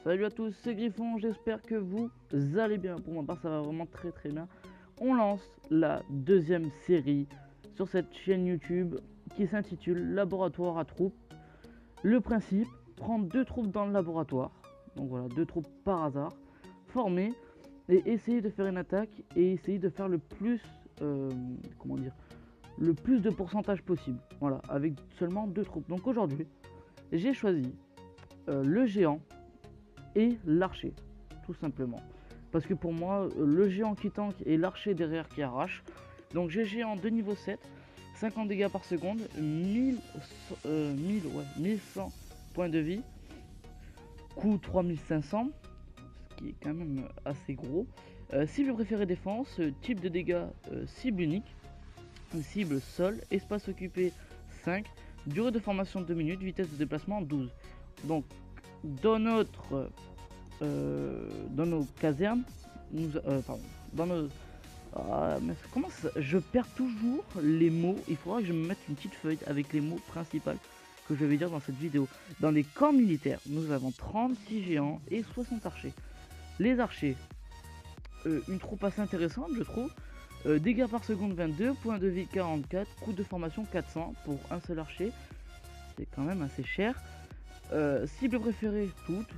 Salut à tous, c'est Griffon, j'espère que vous allez bien. Pour ma part, ça va vraiment très bien. On lance la deuxième série sur cette chaîne YouTube qui s'intitule Laboratoire à troupes. Le principe, prendre deux troupes dans le laboratoire, donc voilà, deux troupes par hasard, former et essayer de faire une attaque et essayer de faire le plus, le plus de pourcentage possible. Voilà, avec seulement deux troupes. Donc aujourd'hui, j'ai choisi le géant et l'archer, tout simplement. Parce que pour moi, le géant qui tank et l'archer derrière qui arrache. Donc j'ai géant de niveau 7, 50 dégâts par seconde, 1100 points de vie, coût 3500, ce qui est quand même assez gros. Cible préférée défense, type de dégâts cible unique, cible sol, espace occupé 5, durée de formation 2 minutes, vitesse de déplacement 12. Donc dans nos casernes, dans nos... mais comment ça, je perds toujours les mots. Il faudra que je me mette une petite feuille avec les mots principaux que je vais dire dans cette vidéo. Dans les camps militaires, nous avons 36 géants et 60 archers. Les archers, une troupe assez intéressante, je trouve. Dégâts par seconde 22, points de vie 44, coût de formation 400 pour un seul archer. C'est quand même assez cher. Cible préférée toutes,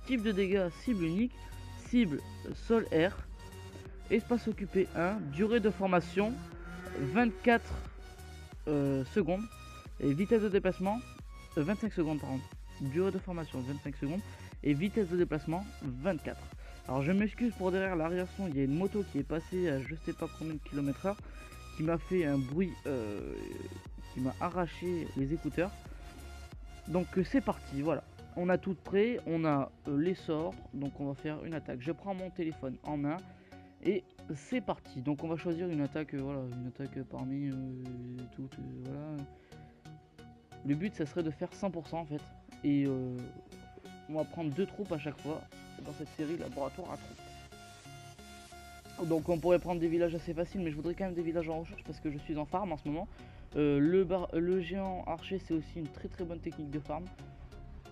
type de dégâts cible unique, cible sol air, espace occupé 1, durée de formation 24 secondes et vitesse de déplacement 25 secondes par an. Durée de formation 25 secondes et vitesse de déplacement 24. Alors je m'excuse pour derrière l'arrière son, il y a une moto qui est passée à je sais pas combien de km/h qui m'a fait un bruit qui m'a arraché les écouteurs. Donc c'est parti, voilà. On a tout prêt, on a les sorts, donc on va faire une attaque. Je prends mon téléphone en main et c'est parti. Donc on va choisir une attaque, voilà, une attaque parmi toutes, voilà. Le but ça serait de faire 100% en fait. Et on va prendre deux troupes à chaque fois dans cette série laboratoire à troupes. Donc on pourrait prendre des villages assez faciles, mais je voudrais quand même des villages en recherche parce que je suis en farm en ce moment. Le géant archer c'est aussi une très bonne technique de farm.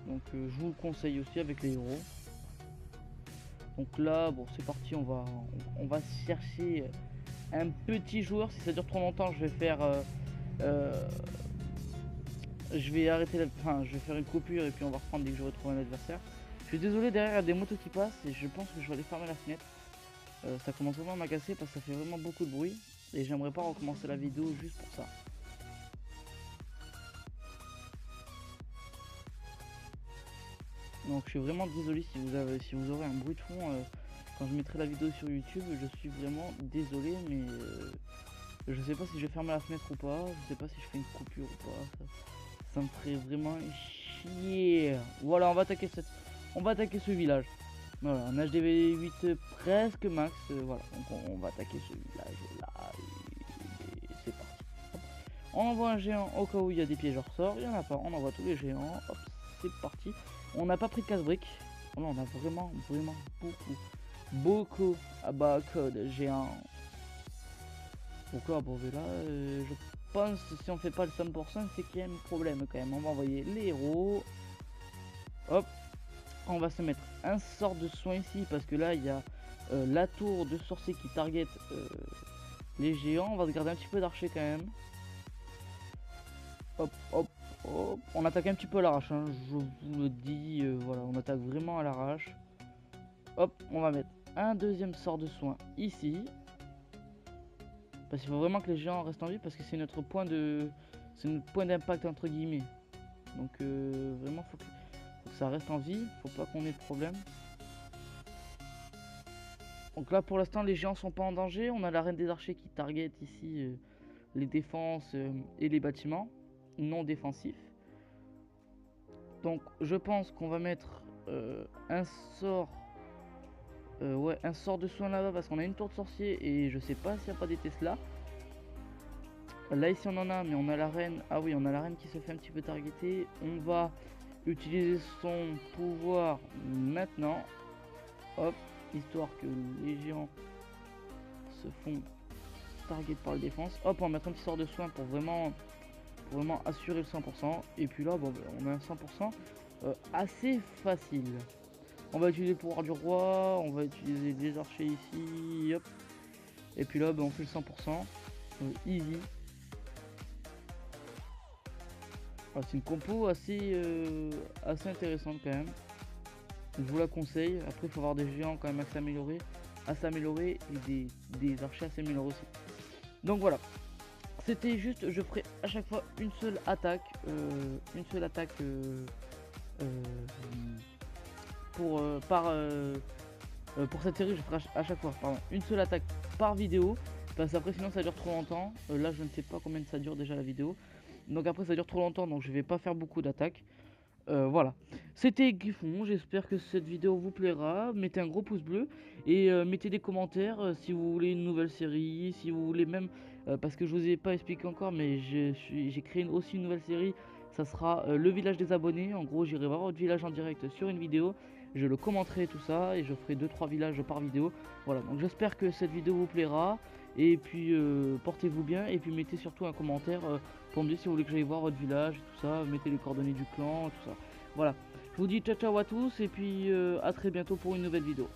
Donc je vous le conseille aussi avec les héros. Donc là bon c'est parti, on va chercher un petit joueur. Si ça dure trop longtemps je vais faire je vais arrêter je vais faire une coupure et puis on va reprendre dès que je retrouve un adversaire. Je suis désolé, derrière il y a des motos qui passent et je pense que je vais aller fermer la fenêtre. Ça commence vraiment à m'agacer parce que ça fait vraiment beaucoup de bruit et j'aimerais pas recommencer la vidéo juste pour ça. Donc je suis vraiment désolé si vous aurez un bruit de fond quand je mettrai la vidéo sur YouTube. Je suis vraiment désolé, mais je sais pas si je vais fermer la fenêtre ou pas. Je sais pas si je fais une coupure ou pas. Ça me ferait vraiment chier. Voilà, on va attaquer ce village. Voilà, un HDV 8 presque max. Voilà, donc on va attaquer ce village là. Et c'est parti. Hop. On envoie un géant au cas où il y a des pièges hors sort. Il y en a pas, on envoie tous les géants. Hop, c'est parti. On n'a pas pris de casse-briques. Là, on a vraiment beaucoup à bas code géant. Pourquoi pour là je pense que si on fait pas le 100%, c'est qu'il y a un problème quand même. On va envoyer les héros. Hop. On va se mettre un sort de soin ici parce que là il y a la tour de sorcier qui target les géants. On va se garder un petit peu d'archer quand même. Hop. On attaque un petit peu à l'arrache, hein, je vous le dis, voilà, on attaque vraiment à l'arrache. Hop, on va mettre un deuxième sort de soin ici. Parce qu'il faut vraiment que les géants restent en vie parce que c'est notre point d'impact entre guillemets. Donc vraiment faut que ça reste en vie, faut pas qu'on ait de problème. Donc là pour l'instant les géants sont pas en danger. On a la reine des archers qui target ici les défenses et les bâtiments non défensifs. Donc je pense qu'on va mettre un sort un sort de soin là-bas parce qu'on a une tour de sorcier et je sais pas s'il n'y a pas des Tesla. Là ici on en a, mais on a la reine. Ah oui, on a la reine qui se fait un petit peu targeter. On va utiliser son pouvoir maintenant. Hop, histoire que les géants se font target par la défense. Hop, on va mettre un petit sort de soin pour vraiment assurer le 100%. Et puis là, bon, on a un 100% assez facile. On va utiliser le pouvoir du roi, on va utiliser des archers ici, hop. Et puis là, on fait le 100%, easy. C'est une compo assez intéressante quand même. Je vous la conseille. Après, il faut avoir des géants quand même à s'améliorer et des archers à s'améliorer aussi. Donc voilà. C'était juste, je ferai à chaque fois une seule attaque. Pour cette série, je ferai à chaque fois une seule attaque par vidéo. Parce qu'après, sinon, ça dure trop longtemps. Là, je ne sais pas combien ça dure déjà la vidéo. Donc après, ça dure trop longtemps, donc je vais pas faire beaucoup d'attaques. Voilà, c'était Griffon, j'espère que cette vidéo vous plaira, mettez un gros pouce bleu et mettez des commentaires si vous voulez une nouvelle série, si vous voulez même, parce que je vous ai pas expliqué encore, mais j'ai créé aussi une nouvelle série, ça sera le village des abonnés. En gros, j'irai voir votre village en direct sur une vidéo, je le commenterai tout ça et je ferai 2-3 villages par vidéo. Voilà, donc j'espère que cette vidéo vous plaira et puis portez-vous bien et puis mettez surtout un commentaire pour me dire si vous voulez que j'aille voir votre village et tout ça, mettez les coordonnées du clan, tout ça. Voilà, je vous dis ciao ciao à tous et puis à très bientôt pour une nouvelle vidéo.